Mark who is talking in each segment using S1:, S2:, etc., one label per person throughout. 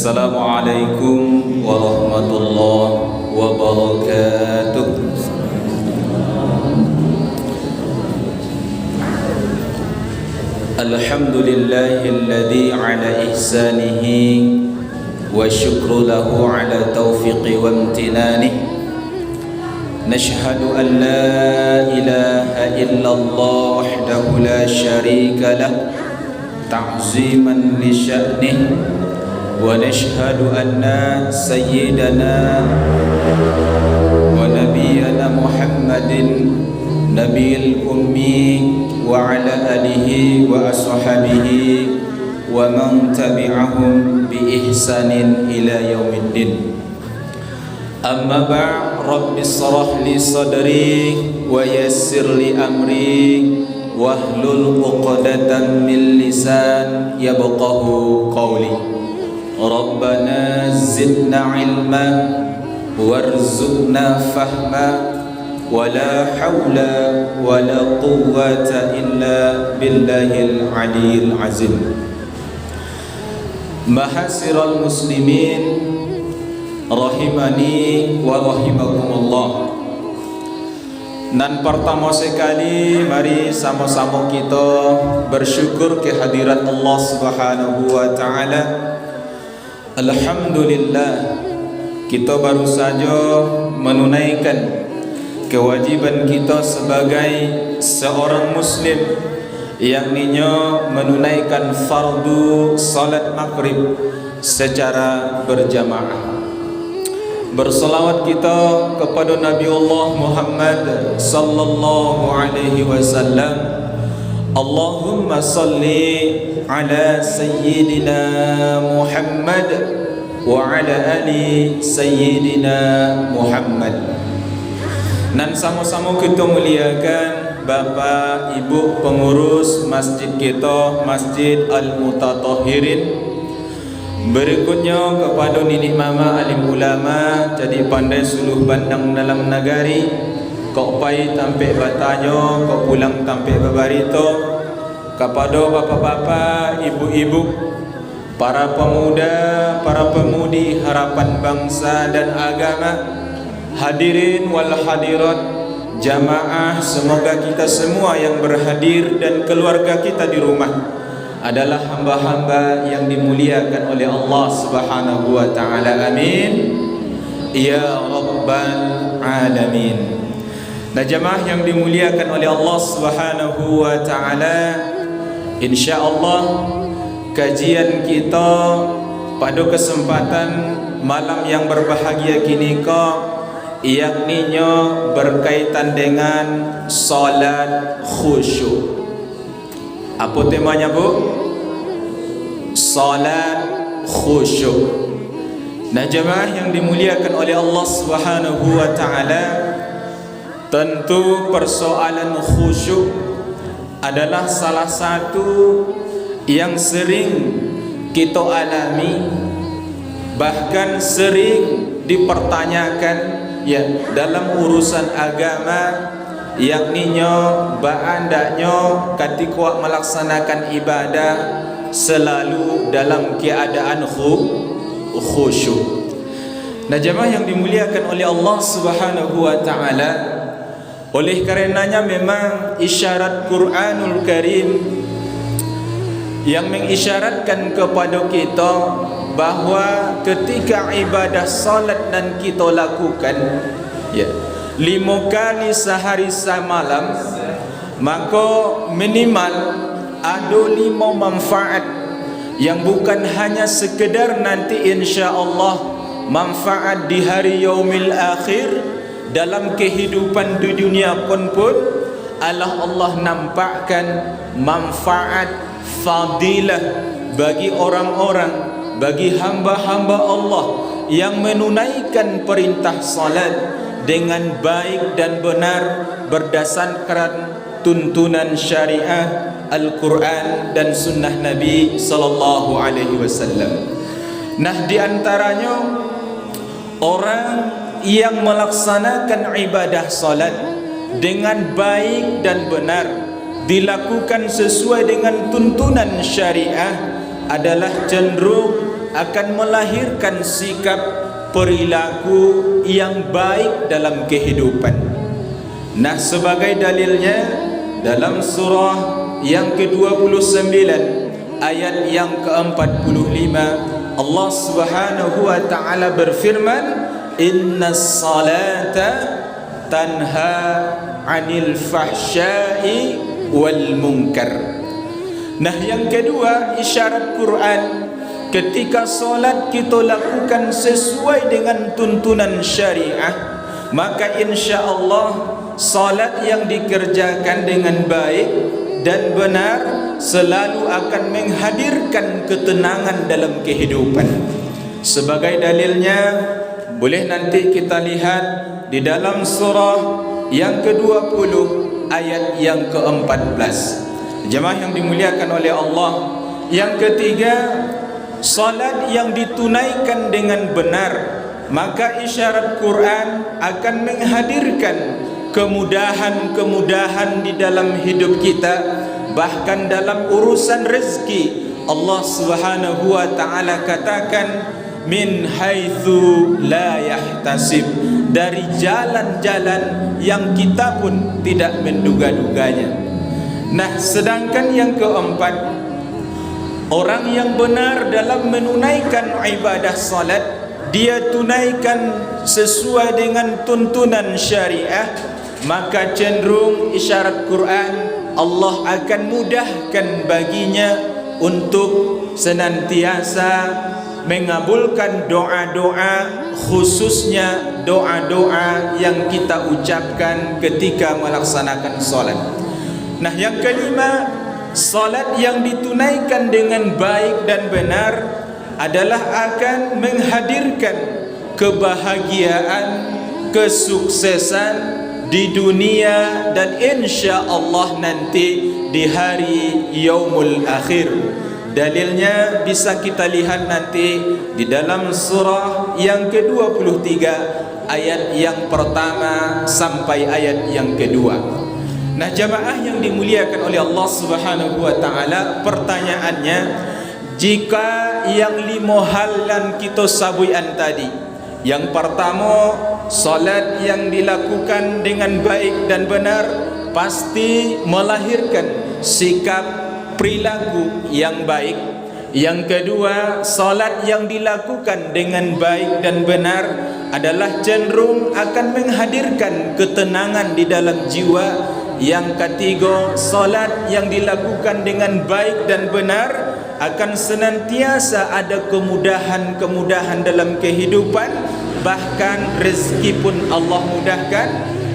S1: Assalamualaikum warahmatullahi wabarakatuh. Alhamdulillahilladzi ala ihsanihi wa syukru lahu ala taufiqi wa imtinanihi. Nashhadu an la ilaha illallah wahdahu la syarika lah ta'ziman li sya'nih, wa nashhadu anna sayyidana wa nabiyyana Muhammadin nabiyil ummi wa ala alihi wa ashabihi wa man tabi'ahum bi ihsanin ila yaumiddin. Amma ba'd, rabbi shrah li sadri wa yassir li amri wahlul 'uqdatam min lisan yafqahu qawli. Rabbana zidna ilma warzuqna fahma wala hawla wala quwwata illa billahil aliyyil azim. Mahasiral muslimin rahimani wa rahimakumullah. Nan pertama sekali mari sama-sama kita bersyukur kehadirat Allah Subhanahu wa taala. Alhamdulillah, kita baru saja menunaikan kewajiban kita sebagai seorang muslim, yakninya menunaikan fardu salat maghrib secara berjamaah. Berselawat kita kepada Nabi Allah Muhammad sallallahu alaihi wasallam. Allahumma salli ala sayyidina Muhammad wa ala ali sayyidina Muhammad. Dan sama-sama kita muliakan Bapak Ibu pengurus masjid kita, Masjid Al-Mutatahhirin. Berikutnya kepada Nenek Mama alim ulama jadi pandai suluh bandang dalam negari, kok pai tampik batanya, kok pulang tampik babarito. Kepada bapak-bapak, ibu-ibu, para pemuda, para pemudi harapan bangsa dan agama, hadirin wal hadirat, jamaah, semoga kita semua yang berhadir dan keluarga kita di rumah adalah hamba-hamba yang dimuliakan oleh Allah Subhanahu wa taala. Amin ya rabbal alamin. Nah, jemaah yang dimuliakan oleh Allah Subhanahu wa taala, insyaallah kajian kita pada kesempatan malam yang berbahagia kini yakninya berkaitan dengan salat khusyuk. Apa temanya, Bu? Salat khusyuk. Nah, jemaah yang dimuliakan oleh Allah Subhanahu wa taala, tentu persoalan khusyuk adalah salah satu yang sering kita alami, bahkan sering dipertanyakan ya dalam urusan agama, yakninya baandanya ketika melaksanakan ibadah selalu dalam keadaan khusyuk. Nah, jemaah yang dimuliakan oleh Allah Subhanahu wa taala, oleh karenanya memang isyarat Quranul Karim yang mengisyaratkan kepada kita bahwa ketika ibadah salat dan kita lakukan ya 5 kali sehari semalam, maka minimal ada 5 manfaat yang bukan hanya sekedar nanti insya-Allah manfaat di hari yaumil akhir dalam kehidupan di dunia pun Allah nampakkan manfaat fadilah bagi orang-orang, bagi hamba-hamba Allah yang menunaikan perintah salat dengan baik dan benar berdasarkan tuntunan syariah Al-Quran dan sunnah Nabi sallallahu alaihi wasallam. Nah, di antaranya orang yang melaksanakan ibadah salat dengan baik dan benar, dilakukan sesuai dengan tuntunan syariah, adalah cenderung akan melahirkan sikap perilaku yang baik dalam kehidupan. Nah, sebagai dalilnya dalam surah yang ke-29 ayat yang ke-45 Allah Subhanahu wa taala berfirman, "Innas salata tanha 'anil fahsya'i wal munkar." Nah, yang kedua isyarat Quran, ketika solat kita lakukan sesuai dengan tuntunan syariah, maka insya-Allah solat yang dikerjakan dengan baik dan benar selalu akan menghadirkan ketenangan dalam kehidupan. Sebagai dalilnya boleh nanti kita lihat di dalam surah yang ke-20 ayat yang ke-14. Jemaah yang dimuliakan oleh Allah, yang ketiga, salat yang ditunaikan dengan benar, maka isyarat Quran akan menghadirkan kemudahan-kemudahan di dalam hidup kita. Bahkan dalam urusan rezeki, Allah Subhanahu wa taala katakan, min haitsu la yahtasib, dari jalan-jalan yang kita pun tidak menduga-duganya. Nah, sedangkan yang keempat, orang yang benar dalam menunaikan ibadah salat, dia tunaikan sesuai dengan tuntunan syariah, maka cenderung isyarat Quran Allah akan mudahkan baginya untuk senantiasa mengabulkan doa-doa, khususnya doa-doa yang kita ucapkan ketika melaksanakan salat. Nah, yang kelima, salat yang ditunaikan dengan baik dan benar adalah akan menghadirkan kebahagiaan, kesuksesan di dunia dan insya Allah nanti di hari yaumul akhir. Dalilnya bisa kita lihat nanti di dalam surah yang ke-23 ayat yang pertama sampai ayat yang kedua. Nah, jamaah yang dimuliakan oleh Allah Subhanahu wa taala, pertanyaannya, jika yang 5 hal yang kita sabuian tadi, yang pertama salat yang dilakukan dengan baik dan benar pasti melahirkan sikap perilaku yang baik. Yang kedua, salat yang dilakukan dengan baik dan benar adalah cenderung akan menghadirkan ketenangan di dalam jiwa. Yang ketiga, salat yang dilakukan dengan baik dan benar akan senantiasa ada kemudahan-kemudahan dalam kehidupan, bahkan rezeki pun Allah mudahkan.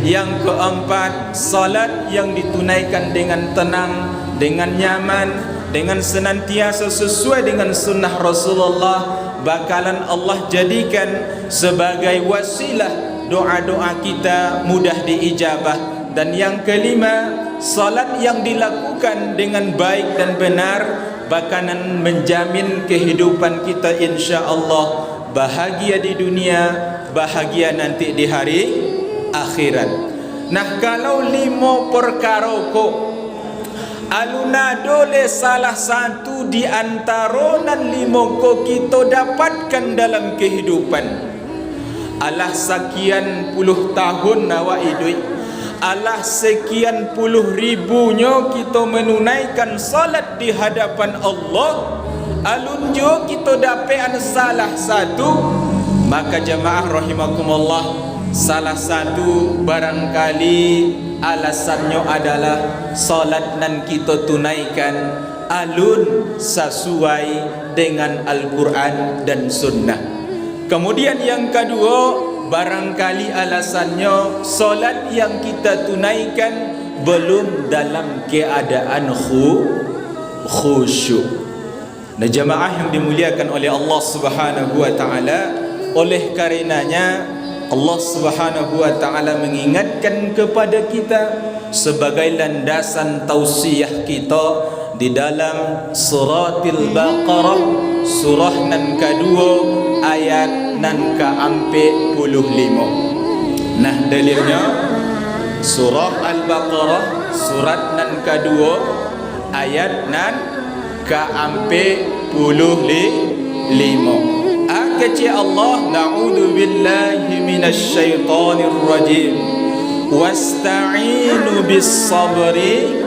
S1: Yang keempat, salat yang ditunaikan dengan tenang, dengan nyaman, dengan senantiasa sesuai dengan sunnah Rasulullah, bakalan Allah jadikan sebagai wasilah doa-doa kita mudah diijabah. Dan yang kelima, salat yang dilakukan dengan baik dan benar bakalan menjamin kehidupan kita insya-Allah bahagia di dunia, bahagia nanti di hari akhirat. Nah, kalau 5 perkara ko aluna dole salah satu di antara 5 ko kita dapatkan dalam kehidupan, alah sekian puluh tahun nawa hidup, alah sekian puluh ribunya kita menunaikan salat di hadapan Allah, alunjo kita dapat salah satu, maka jamaah rahimakumullah, salah satu barangkali alasannya adalah salat nan kita tunaikan alun sesuai dengan Al-Quran dan Sunnah. Kemudian yang kedua, barangkali alasannya solat yang kita tunaikan belum dalam keadaan khusyuk. Nah, jamaah yang dimuliakan oleh Allah Subhanahu wa taala, oleh karenanya Allah Subhanahu wa taala mengingatkan kepada kita sebagai landasan tausiah kita di dalam suratil Baqarah, surah nan kedua ayat nan ke-45. Nah, dalilnya surah Al-Baqarah surat nan kedua ayat nan ke-45. Kecil Allah, na'udzu billahi minasy syaithanir rajim. Wasta'inu bis sabri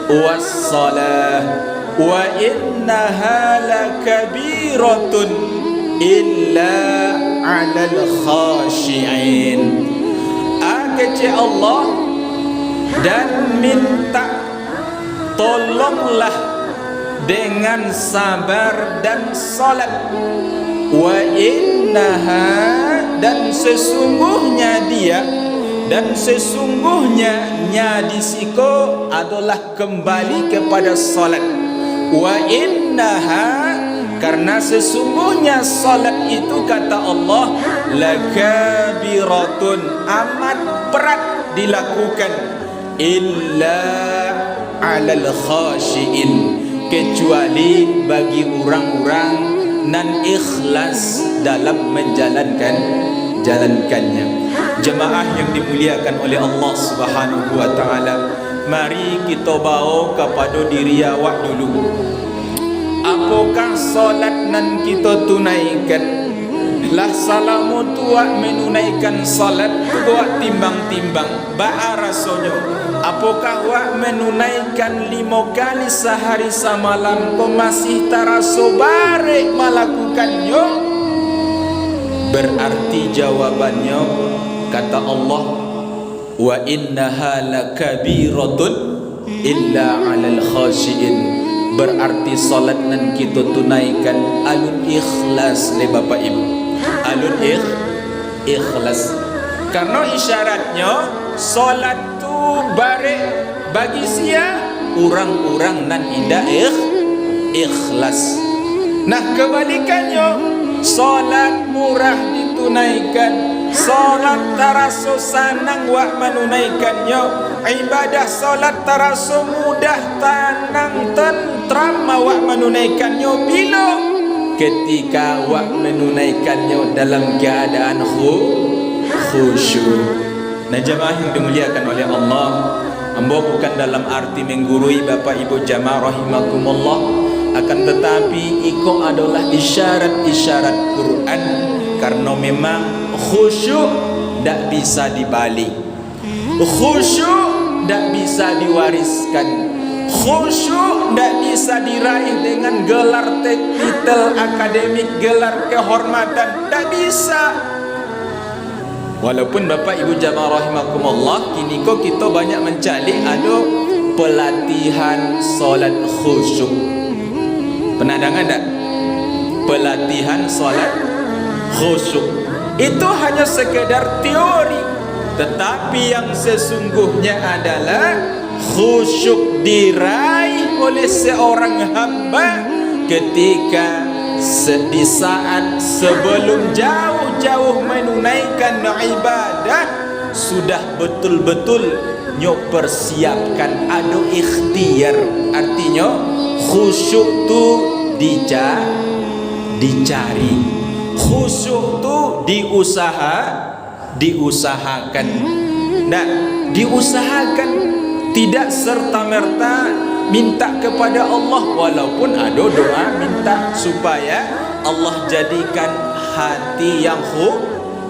S1: was salah wa innaha lakabiratun illa 'alal khashi'in. Kecil Allah, dan minta tolonglah dengan sabar dan salat. Wa innaha, dan sesungguhnya dia, dan sesungguhnya nyadisiko adalah kembali kepada salat. Wa innaha, karena sesungguhnya salat itu kata Allah lakabiratun, amat berat dilakukan, illa 'alal khashiin, kecuali bagi orang-orang nan ikhlas dalam jalankannya. Jemaah yang dimuliakan oleh Allah Subhanahu wa taala, mari kita bawa kepada diri awak dulu. Apakah solat nan kita tunaikan? Lah salamu tuak menunaikan salat tuak timbang-timbang ba rasanya. Apakah wak menunaikan 5 kali sehari semalam kau masih terasa barik melakukannya? Berarti jawabannya kata Allah, wa innaha lakabiratun illa 'alal khashiin. Berarti salat nan kita tunaikan alun ikhlas le Bapak Ibu. Alun ikhlas. Karena isyaratnya salat tu barik bagi sia orang-orang nan indah ikhlas. Nah kebalikannya, salat murah ditunaikan, salat terasa senang wak menunaikannya, ibadah salat terasa mudah, tenang, tentram wak menunaikannya bila ketika wak menunaikannya dalam keadaan khusyuk. Nah jemaah yang dimuliakan oleh Allah, hamba bukan dalam arti menggurui Bapak Ibu jemaah rahimakumullah, akan tetapi itu adalah isyarat-isyarat Quran, karena memang khusyuk tak bisa dibalik, khusyuk tak bisa diwariskan, khusyuk tak bisa diraih dengan gelar titel akademik, gelar kehormatan, tak bisa. Walaupun Bapak Ibu jamaah rahimakumullah, kini kok kita banyak mencari ada pelatihan solat khusyuk. Pernah dengar tak? Pelatihan solat khusyuk itu hanya sekedar teori, tetapi yang sesungguhnya adalah khusyuk diraih oleh seorang hamba ketika di saat sebelum jauh-jauh menunaikan ibadah sudah betul-betul persiapkan, ada ikhtiar. Artinya khusyuk tu dicari, khusyuk tu diusahakan. Nah, diusahakan tidak serta-merta minta kepada Allah, walaupun ada doa minta supaya Allah jadikan hati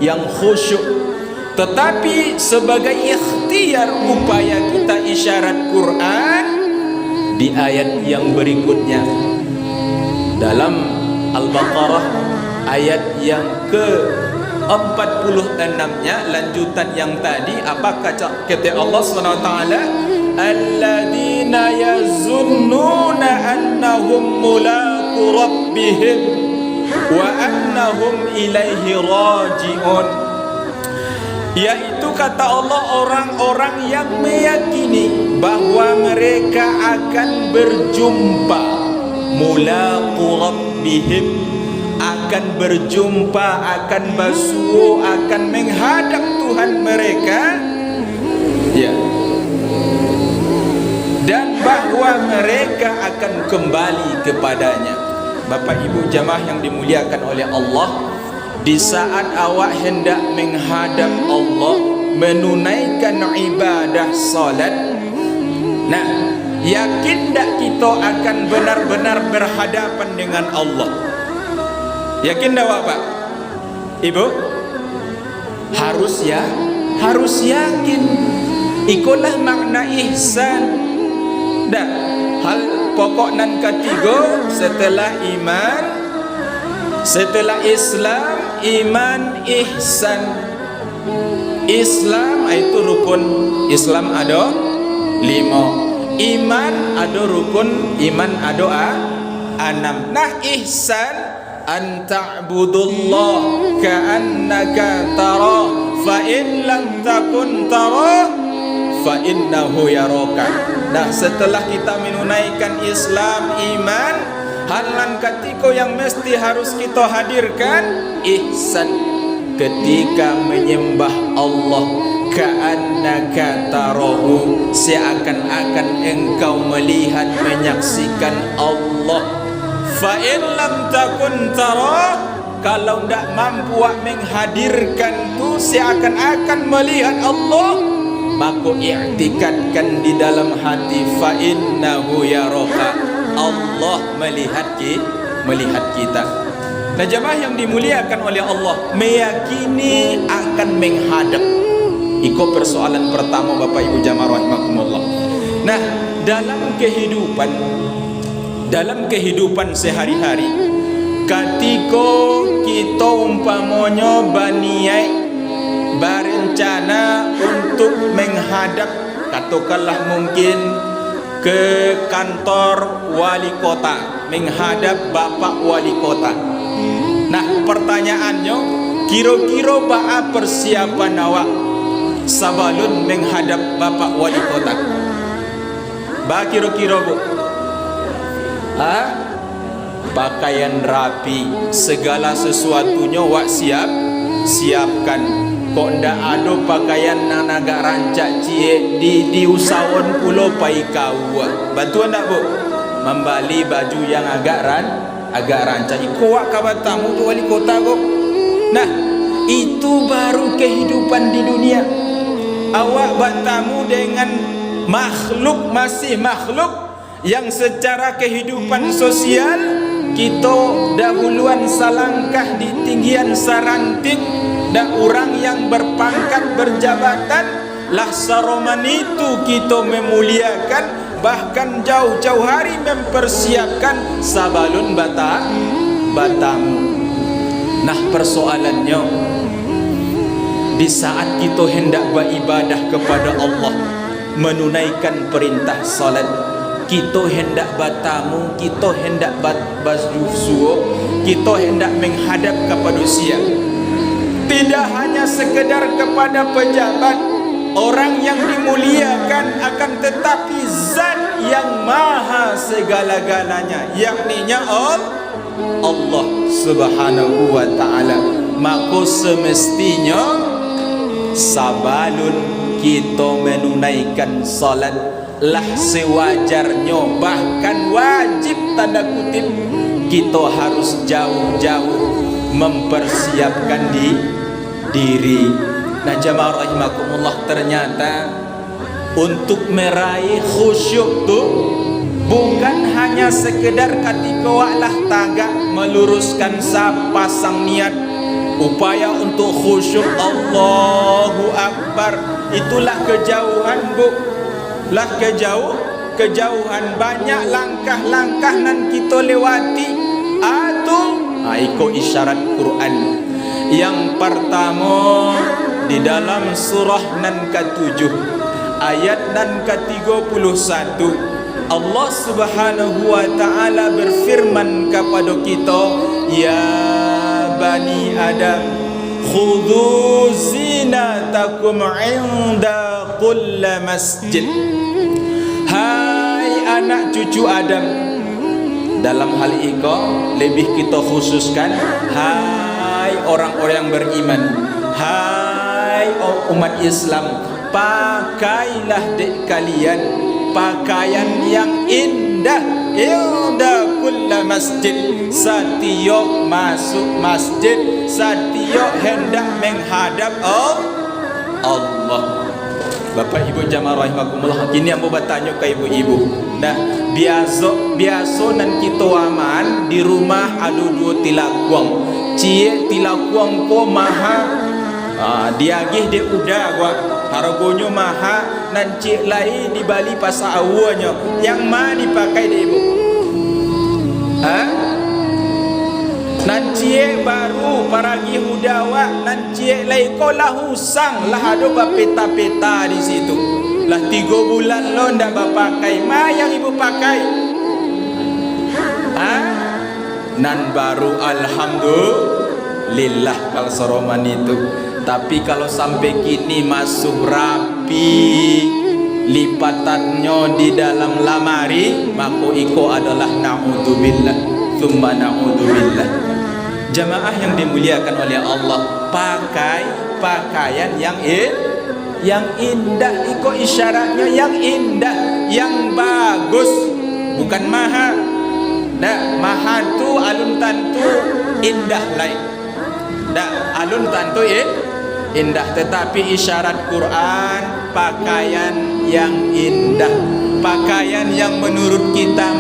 S1: yang khusyuk. Tetapi sebagai ikhtiar upaya kita isyarat Quran di ayat yang berikutnya dalam Al-Baqarah ayat yang ke-46-nya, lanjutan yang tadi, apa kata Allah SWT? Alladzina yazunnuna annahum mulaqu rabbihim wa annahum ilaihi raji'un. Yaitu kata Allah, orang-orang yang meyakini bahwa mereka akan berjumpa, mulaqu rabbihim, akan berjumpa, akan basuh, akan menghadap Tuhan mereka, ya, dan bahwa mereka akan kembali kepadanya. Bapak Ibu jamaah yang dimuliakan oleh Allah, di saat awak hendak menghadap Allah, menunaikan ibadah salat, nah, yakin tak kita akan benar-benar berhadapan dengan Allah? Yakin dah Pak? Ibu? Harus ya, harus yakin. Ikulah makna ihsan. Dah, hal pokok nan ketiga setelah iman, setelah Islam, iman, ihsan. Islam itu rukun Islam ada 5, iman ada rukun iman ada 6. Nah, ihsan an ta'budullah ka'annaka tara fa in lam takun tara fa innahu yaraka. Nah, setelah kita menunaikan Islam, iman, halan ketika yang mesti harus kita hadirkan ihsan. Ketika menyembah Allah, ka'annaka tarahu, seakan-akan engkau melihat menyaksikan Allah. Fa in lam takun tara, kalau tidak mampu menghadirkan tu seakan-akan melihat Allah, maka i'tikadkan di dalam hati, fa innahu yaraka, Allah melihat kita. Nah, jemaah yang dimuliakan oleh Allah, meyakini akan menghadap. Iko persoalan pertama Bapak Ibu jemaah rahimakumullah. Nah, dalam kehidupan sehari-hari, ketika kita umpamanya baniai berencana untuk menghadap, katakanlah mungkin ke kantor wali kota, menghadap Bapak wali kota. Nah, pertanyaannya, kira-kira apa persiapan awak sebelum menghadap Bapak wali kota? Ba kira-kira Bu? Pakaian rapi, segala sesuatunya wak siapkan. Kok ndak ada pakaian nan agak rancak cie di usahawan pulau pai kau. Bantuan ndak Bu? Membali baju yang agak rancak. Iko wak kabar tamu tu wali kota kok. Nah, itu baru kehidupan di dunia. Awak bertamu dengan masih makhluk yang secara kehidupan sosial kita dahuluan salangkah di tinggian saranting, dan orang yang berpangkat berjabatan lah saroman itu kita memuliakan, bahkan jauh-jauh hari mempersiapkan sabalun batamu. Nah, persoalannya, di saat kita hendak beribadah kepada Allah, menunaikan perintah salat, kita hendak bertamu, kita hendak bersuara, kita hendak menghadap kepada siang. Tidak hanya sekedar kepada pejabat, orang yang dimuliakan, akan tetapi zat yang maha segala-galanya, yakninya Allah subhanahu wa ta'ala. Maka semestinya sabalun kita menunaikan salat lah sewajarnya, bahkan wajib tanda kutip, kita harus jauh-jauh mempersiapkan diri. Nah, jemaah rahimakumullah, ternyata untuk meraih khusyuk tu bukan hanya sekedar ketika waklah tagak meluruskan pasang niat, upaya untuk khusyuk. Allahu Akbar, itulah kejauhan Bu, lah kejauhan. Banyak langkah-langkah nan kita lewati atau ikut isyarat Quran. Yang pertama, di dalam surah nan ke-7 ayat nan ke-31, Allah subhanahu wa ta'ala berfirman kepada kita, ya bani Adam, khudhu zinatakum inda kulla masjid. Hai anak cucu Adam, dalam hal ini lebih kita khususkan, hai orang-orang yang beriman, hai umat Islam, pakailah dek kalian pakaian yang indah, indah kulla masjid. Setiap masuk masjid, setiap hendak menghadap Allah. Bapak Ibu jamaah rahimakumullah, kini ambo bertanya ke ibu-ibu. Nah, biasa nan kita aman di rumah ada 2 tilakuang. cie tilakuang ko maha diagih de udah gua hargonyo maha nan cie lai di Bali pasa awanya yang ma dipakai de ibu nan cie baru paragi hudawa nan cie lai ko lah husang lah ado peta-peta di situ lah 3 bulan lo ndak bapakai ma yang ibu pakai nan baru alhamdulillah kalau soroman itu. Tapi kalau sampai kini masuk rapi lipatannya di dalam lamari, maka iko adalah na'udzubillah thumma na'udzubillah. Jamaah yang dimuliakan oleh Allah, pakai pakaian yang indah, iko isyaratnya yang indah, yang bagus, bukan mahal. Dak mahal tu alun tantu indah lain. Dak alun tantu indah, tetapi isyarat Quran pakaian yang indah, pakaian yang menurut kita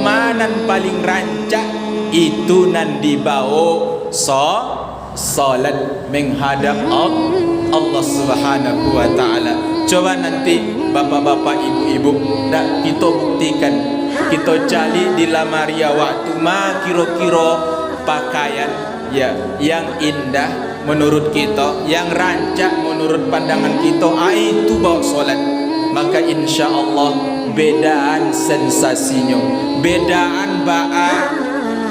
S1: manan paling rancak itu nan dibawa salat menghadap Allah Subhanahu wa taala. Coba nanti bapak-bapak, ibu-ibu, dak kita buktikan, kita cari di lamaria waktu ma kira-kira pakaian ya yang indah menurut kita, yang rancak menurut pandangan kita, itu bawa solat, maka insya Allah bedaan sensasinya, bedaan ba'a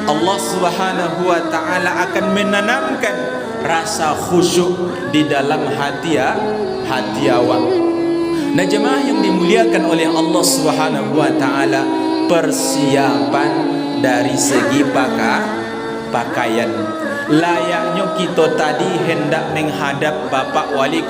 S1: Allah Subhanahu wa taala akan menanamkan rasa khusyuk di dalam hati awak. Nah, jemaah yang dimuliakan oleh Allah Subhanahu wa taala, persiapan dari segi pakaian. Layaknya kita tadi hendak menghadap Bapak Wali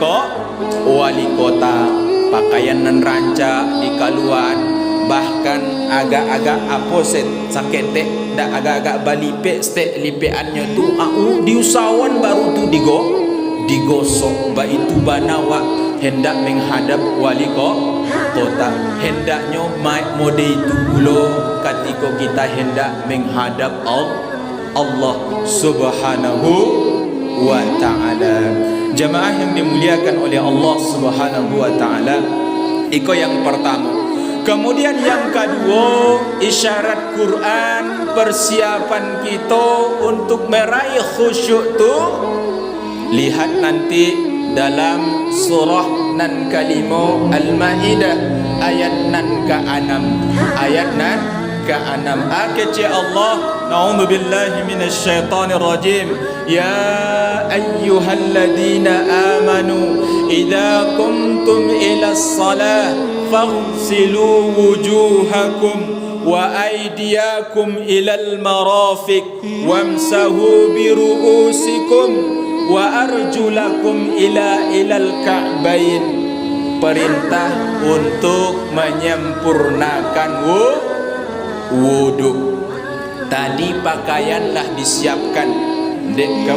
S1: Kota, pakaian nan rancak di kaluan, bahkan agak-agak aposet sakete, dak agak-agak balipe stek lipeannya tu diusahawan baru tu digosok ba itu banawa hendak menghadap Wali Kota. Hendaknya mode itu pula ketika kita hendak menghadap Allah Subhanahu wa ta'ala. Jamaah yang dimuliakan oleh Allah Subhanahu wa ta'ala, itu yang pertama. Kemudian yang kedua, isyarat Quran persiapan kita untuk meraih khusyuk tu, lihat nanti dalam surah nan kalimo Al-Maidah ayat nan ke-6, ayat nan ke-6. Akece Allah, na'udzu billahi minasy syaithanir rajim. Ya ayyuhalladzina amanu idza qumtum ila shalah faghsilu wujuhakum wa aydiyakum ilal marafiq wamsahu bi ru'usikum wa arjulakum ilal ka'bain. Perintah untuk menyempurnakan wudu. Tadi pakaianlah disiapkan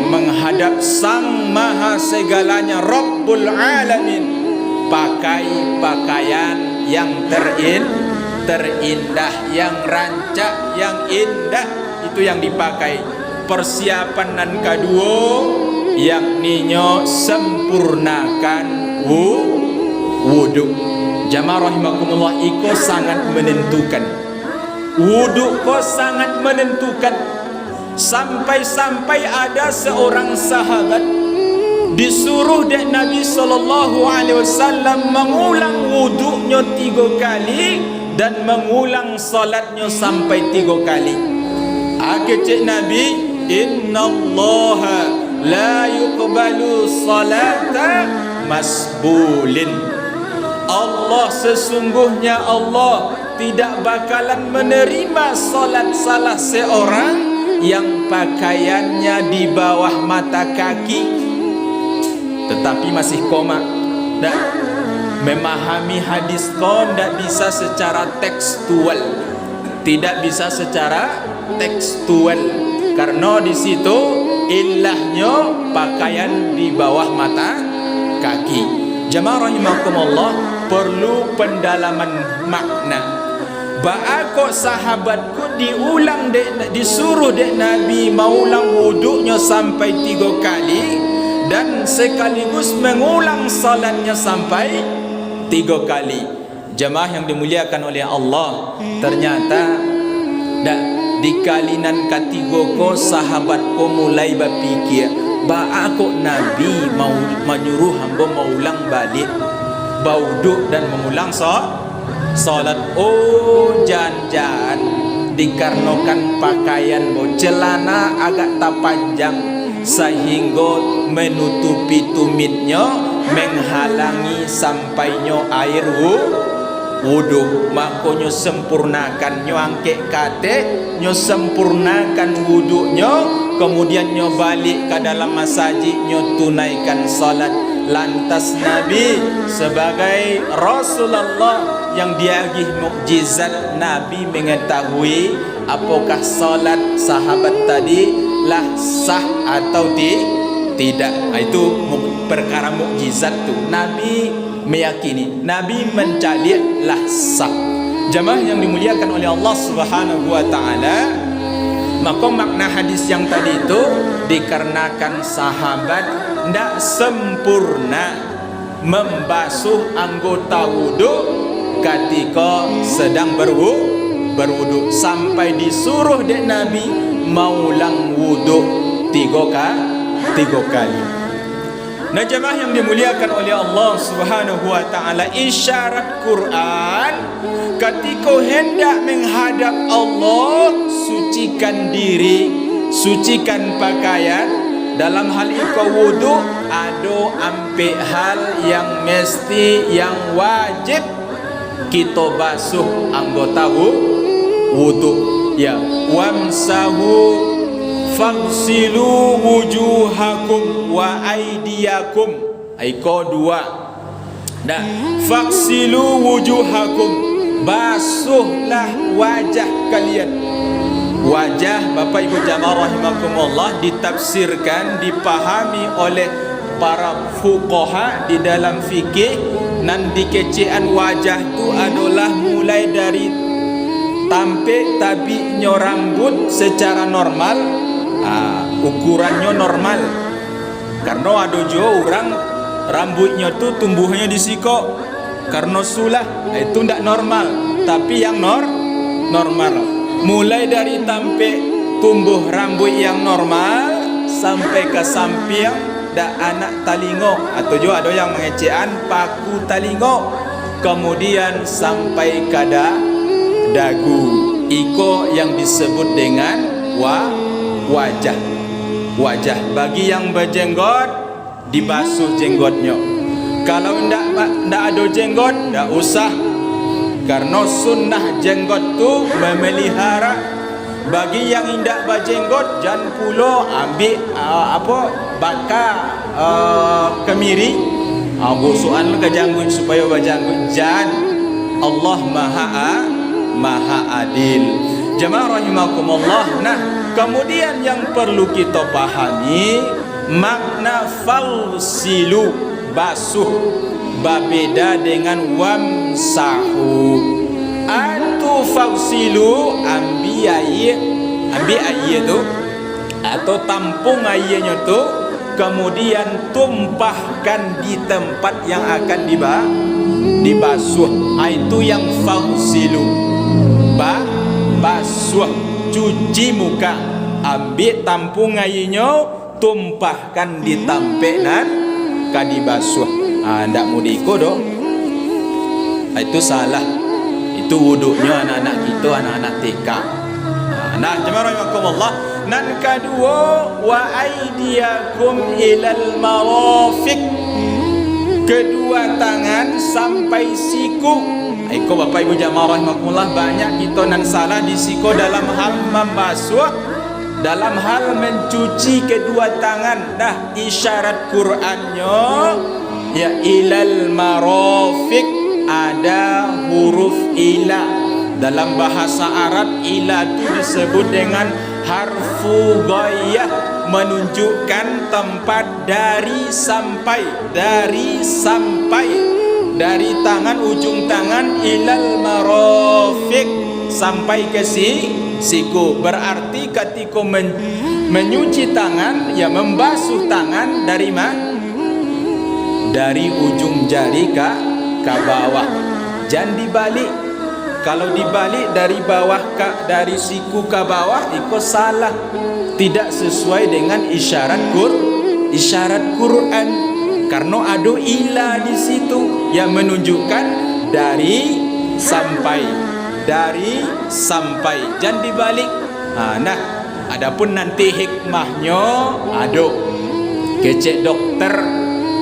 S1: menghadap Sang Maha Segalanya, Rabbul Alamin. Pakai pakaian yang terindah, yang rancak, yang indah, itu yang dipakai. Persiapan nan kedua yakninya sempurnakan wudu. Jamaah rahimakumullah, itu sangat menentukan. Wudu ko sangat menentukan. Sampai-sampai ada seorang sahabat disuruh dek Nabi SAW mengulang wudunya 3 kali dan mengulang salatnya sampai 3 kali. Akecek Nabi, innallaha la yuqbalu salata masbulin. Allah, sesungguhnya Allah tidak bakalan menerima salat salah seorang yang pakaiannya di bawah mata kaki, tetapi masih koma. Dan memahami hadis ko tidak bisa secara tekstual, tidak bisa secara tekstual, karena di situ ilahnya pakaian di bawah mata kaki. Jamaah rahimakumullah, perlu pendalaman makna. Baako sahabatku diulang disuruh dek Nabi maulang wuduknya sampai 3 kali dan sekaligus mengulang salatnya sampai 3 kali. Jemaah yang dimuliakan oleh Allah, ternyata di kalinan ketiga ko sahabatku mulai berpikir, baako Nabi mau menyuruh hamba maulang balik bauduk dan mengulang salat. Oh, jangan dikarenakan pakaian celana agak tak panjang sehingga menutupi tumitnya, menghalangi sampainya air wuduk. Makanya sempurnakan nyo angkek kate, nyo sempurnakan wuduknya, kemudian nyo balik ke dalam masjid, nyo tunaikan salat. Lantas Nabi sebagai Rasulullah yang diagih mukjizat, Nabi mengetahui apakah salat sahabat tadi lah sah atau tidak. Itu perkara mukjizat tu. Nabi meyakini, Nabi mencari lah sah. Jemaah yang dimuliakan oleh Allah Subhanahu wa taala, maka makna hadis yang tadi itu dikarenakan sahabat tidak sempurna membasuh anggota wuduk ketika sedang berwuduk sampai disuruh dek Nabi maulang wuduk 3 kali. Nah, jemaah yang dimuliakan oleh Allah Subhanahu wa taala, isyarat Quran ketika hendak menghadap Allah, sucikan diri, sucikan pakaian. Dalam hal itu wudu ada ampe hal yang mesti, yang wajib kita basuh anggota wudu. Ya, wamsahu fagsilu wujuhakum wa aydiyakum. Aiko 2. Nah, fagsilu wujuhakum, basuhlah wajah kalian. Wajah, Bapak Ibu jamaah rahimakumullah, ditafsirkan, dipahami oleh para fuqaha di dalam fikih. Dan dikecian wajah itu adalah mulai dari tampik tabiknya rambut secara normal, ukurannya normal. Karena ada juga orang rambutnya tu tumbuhnya di siko karena sulah, itu tidak normal. Tapi yang normal, mulai dari tampik tumbuh rambut yang normal sampai ke samping dak anak talingo, atau juga ada yang mengecean paku talingo, kemudian sampai ke dagu. Iko yang disebut dengan wajah. Bagi yang berjenggot, dibasuh jenggotnya. Kalau ndak ada jenggot, ndak usah. Karena sunnah jenggot tu memelihara. Bagi yang tidak berjenggot, jangan pula ambil bakar kemiri, gosokan ke janggut supaya berjanggut. Jangan. Allah maha adil. Jemaah rahimakumullah. Nah, kemudian yang perlu kita pahami makna falsilu, basuh, berbeda dengan wamsahu. Atau falsilu, ambil air tu atau tampung airnya tu, kemudian tumpahkan di tempat yang akan dibasuh. Itu yang falsilu, basuh, cuci muka, ambil tampung airnya, tumpahkan di tempat nan kan dibasuh. Ndak mudiko doh. Itu salah. Itu wuduknya anak-anak kita, anak-anak TK. Nah, jemaah rahimakumullah. Nan kedua, wa aydiyakum ilal marafiq, kedua tangan sampai siku. Iko Bapak Ibu jemaah rahimakumullah, banyak kita nan salah di siku dalam hal membasuh, dalam hal mencuci kedua tangan. Nah, isyarat Qur'annya ya ilal marafiq, ada huruf ila. Dalam bahasa Arab, ila itu disebut dengan harfu ghayah, menunjukkan tempat dari sampai. dari tangan, ujung tangan, ilal marafiq, sampai ke siku. Berarti ketika menyuci tangan, ya membasuh tangan dari mana? Dari ujung jari ke bawah. Jangan dibalik. Kalau dibalik dari bawah dari siku ke bawah, itu salah. Tidak sesuai dengan isyarat Quran. Karena ada ilah di situ yang menunjukkan dari sampai. Jangan dibalik. Nah, adapun nanti hikmahnya ada. Kecek dokter,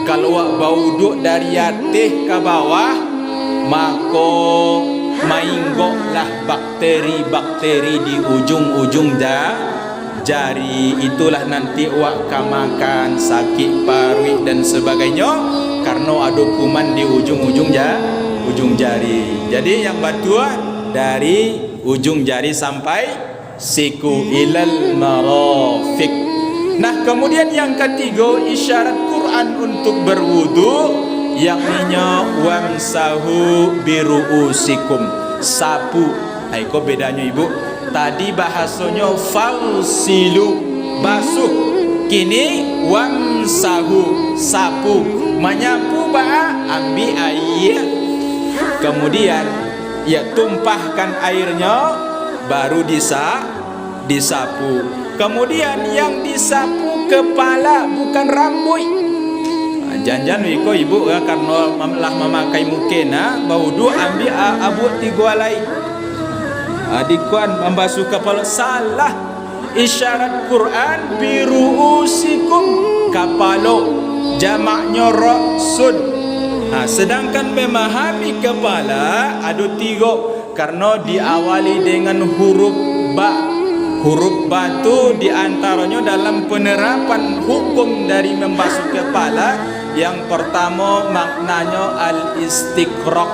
S1: kalau bau duk dari atas ke bawah, maka mainggoklah bakteri-bakteri di ujung-ujung jari. Itulah nanti wak makan sakit paru dan sebagainya, karena ada kuman di ujung jari. Jadi yang batua dari ujung jari sampai siku, ilal marafiq. Nah, kemudian yang ketiga, isyarat Quran untuk berwudu, yakninya wamsahu biruusikum, sapu. Aiko bedanya ibu, tadi bahasanya fausilu, basuh. Kini wamsahu, sapu. Menyapu ambil air, kemudian ya tumpahkan airnya, baru disapu. Kemudian yang disapu kepala, bukan rambut. Jangan ibu karena lah memakai mukena baudu ambil abut tigualai. Dikuan membasuh kepala, salah. Isyarat Quran biruusikum, kepala, jamaknya ra'sun. Sedangkan memahami kepala ada tiga, karena diawali dengan huruf ba. Huruf ba itu diantaranya dalam penerapan hukum dari membasuh kepala. Yang pertama maknanya al-istiqraq,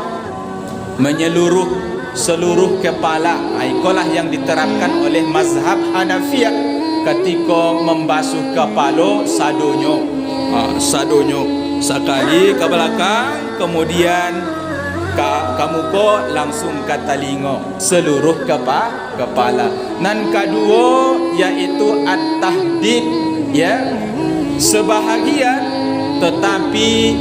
S1: menyeluruh seluruh kepala. Itulah yang diterapkan oleh mazhab Hanafiyah ketika membasuh kepala sadonyo. Sadonyo sekali ke belakang, kemudian kamu ko langsung ke telinga, seluruh kepala. Dan kedua yaitu at-tahdid, ya, sebahagian tetapi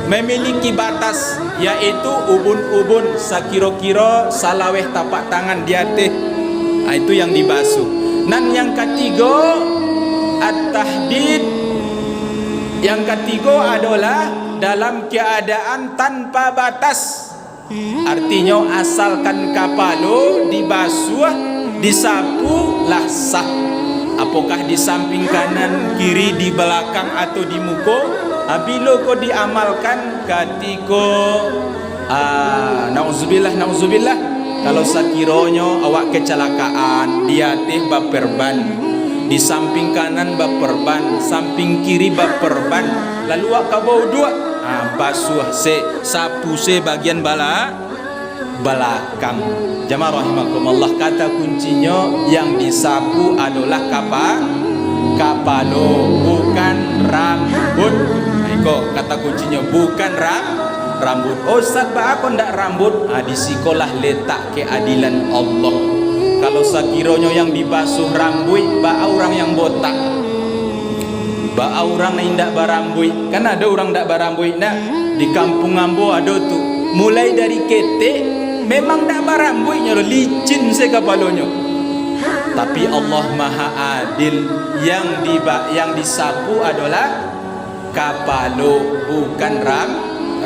S1: memiliki batas, yaitu ubun-ubun sakira-kira salaweh tapak tangan di atas. Itu yang dibasuh. Dan yang ketiga at-tahdid, yang ketiga adalah dalam keadaan tanpa batas. Artinya asalkan kepala dibasuh, disapu lah sah. Apakah di samping kanan, kiri, di belakang atau di muka, bila kau diamalkan ketika nauzubillah, kalau sekiranya awak kecelakaan, di atas baperban, di samping kanan baperban, samping kiri baperban, lalu awak kabau dua, basuh sapu bagian belakang. Jamaah rahimakumullah, kata kuncinya yang disapu adalah kepala, bukan rambut. Iko kata kuncinya, bukan rambut. Ustaz, aku ndak rambut. Di sikolah letak keadilan Allah. Kalau sekiranya yang dibasuh rambut, orang yang botak, orang yang ndak berambut. Kan ada orang ndak berambut. Nah, di kampung Ambo ada tuh. Mulai dari ketek, memang tak berambutnya, licin kepalanya. Tapi Allah Maha Adil, yang disapu adalah kepala, bukan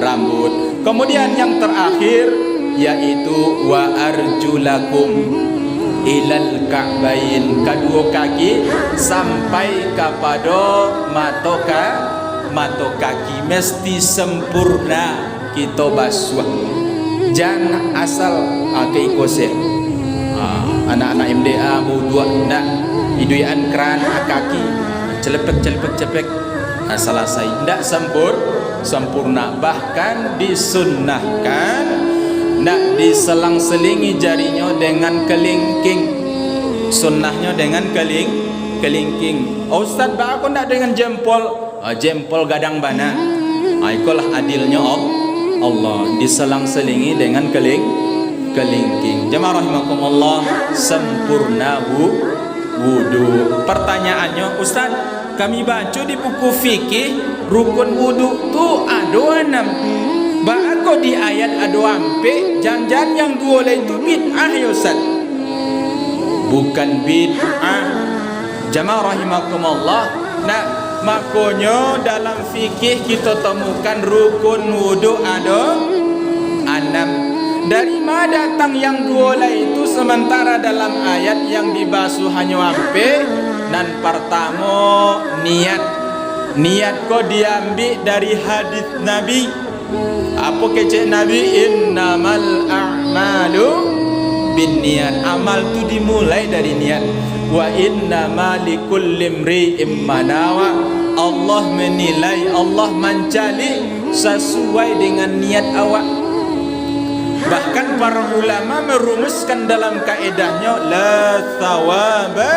S1: rambut. Kemudian yang terakhir yaitu wa arjulakum ilal ka'bain, kedua kaki sampai kepada mata kaki, mesti sempurna kita basuh. Jangan asal keikose. Anak-anak MDA mau dua ndak iduian keran kaki celepek selesai, ndak sempurna. Bahkan disunnahkan ndak diselang-selingi jarinya dengan kelingking. Sunnahnya dengan kelingking. Ustaz, aku ndak dengan jempol gadang bana. Itulah adilnya Allah, diselang-selingi dengan kelingking. Jemaah rahimakumullah, sempurna wudu. Pertanyaannya, Ustaz, kami baca di buku fikih rukun wudu tu ada 6. Kok di ayat ada ampe jangan yang dua itu bid'ah ya Ustaz? Bukan bid'ah. Jemaah rahimakumullah. Nah, makanya dalam fikih kita temukan rukun wudu ada 6. Dari mana datang yang dua itu sementara dalam ayat yang dibasuh hanya ampe? Dan pertama niat kok diambil dari hadis Nabi. Apa kecek Nabi? Innamal a'malu binniyat. Amal tu dimulai dari niat. Wa innamal likulli imri'in ma nawa. Allah menilai, Allah mencari sesuai dengan niat awak. Bahkan para ulama merumuskan dalam kaedahnya la thawaba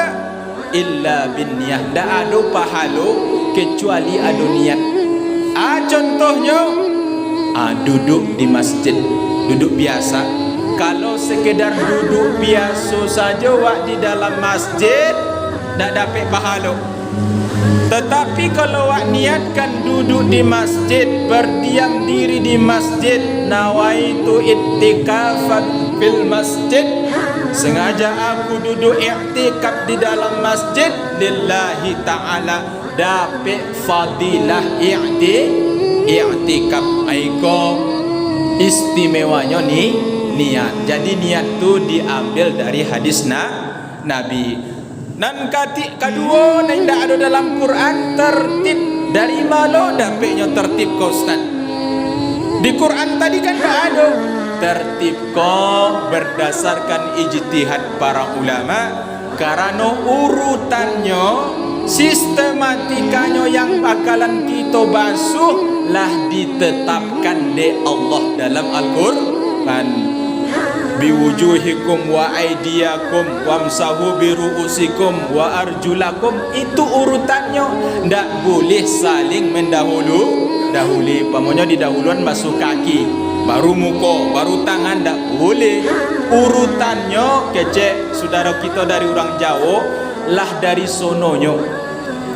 S1: illa binniyah. Tak ada pahala kecuali ada niat. Contohnya duduk di masjid, duduk biasa. Kalau sekedar duduk biasa saja wak di dalam masjid tak dapat pahala. Tetapi kalau wak niatkan duduk di masjid, berdiam diri di masjid, nawaitu i'tikafan fil masjid, sengaja aku duduk i'tikaf di dalam masjid lillahi ta'ala, dapat fadilah i'tikaf. Aiko istimewanya niat. Jadi niat tu diambil dari hadis Nabi. Dan kedua yang tidak ada dalam Quran, tertib. Dari mana dapatnya tertib kau Ustaz? Di Quran tadi kan tak ada. Tertib kau berdasarkan ijtihad para ulama, karena urutannya, sistematikanya yang bakalan kita basuh lah ditetapkan di Allah dalam Al-Quran. Biwujuhikum wa aidiyakum wamsahu biruusikum wa arjulakum. Itu urutannya. Tak boleh saling dahuli. Pamonya didahuluan basuh kaki, baru muka, baru tangan. Tak boleh. Urutannya kecek saudara kita dari orang Jawa lah dari sononya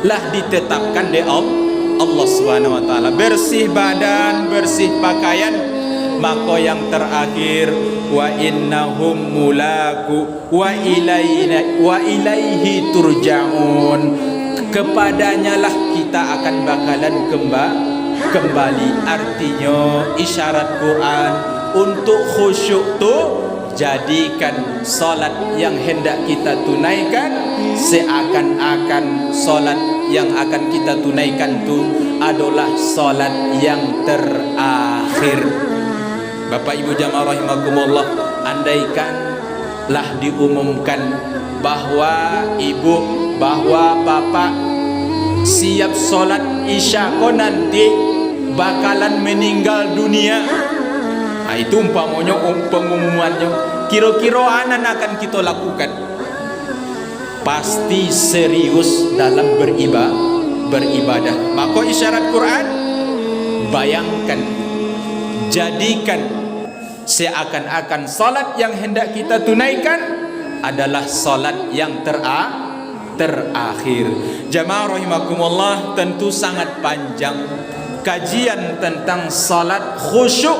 S1: lah ditetapkan di Allah Subhanahu wa taala. Bersih badan, bersih pakaian. Maka yang terakhir, wa innahum mulaku wa ilaihi turja'un. Kepadanya lah kita akan bakalan kembali. Artinya isyarat Quran untuk khusyuk tu, jadikan solat yang hendak kita tunaikan seakan-akan solat yang akan kita tunaikan tu adalah solat yang terakhir. Bapak Ibu jamaah rahimakumullah, andaikanlah diumumkan bahwa ibu, bahwa bapak siap solat isya kau nanti bakalan meninggal dunia. Itu umpamanya pengumumannya. Kira-kira anan akan kita lakukan. Pasti serius dalam beribadah. Maka isyarat Quran, bayangkan, jadikan seakan-akan salat yang hendak kita tunaikan adalah salat yang terakhir. Jamaah rahimakumullah, tentu sangat panjang kajian tentang salat khusyuk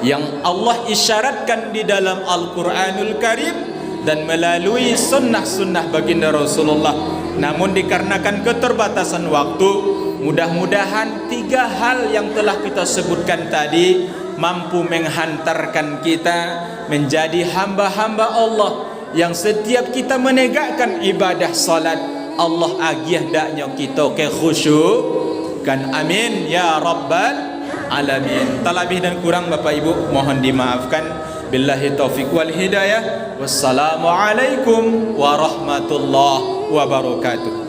S1: yang Allah isyaratkan di dalam Al-Quranul Karim dan melalui sunnah-sunnah baginda Rasulullah. Namun dikarenakan keterbatasan waktu, mudah-mudahan 3 hal yang telah kita sebutkan tadi mampu menghantarkan kita menjadi hamba-hamba Allah yang setiap kita menegakkan ibadah salat, Allah agih daknya kita ke khusyuk kan. Amin ya rabbal alamin. Terlebih dan kurang Bapak Ibu mohon dimaafkan. Billahi taufiq wal hidayah. Wassalamualaikum warahmatullahi wabarakatuh.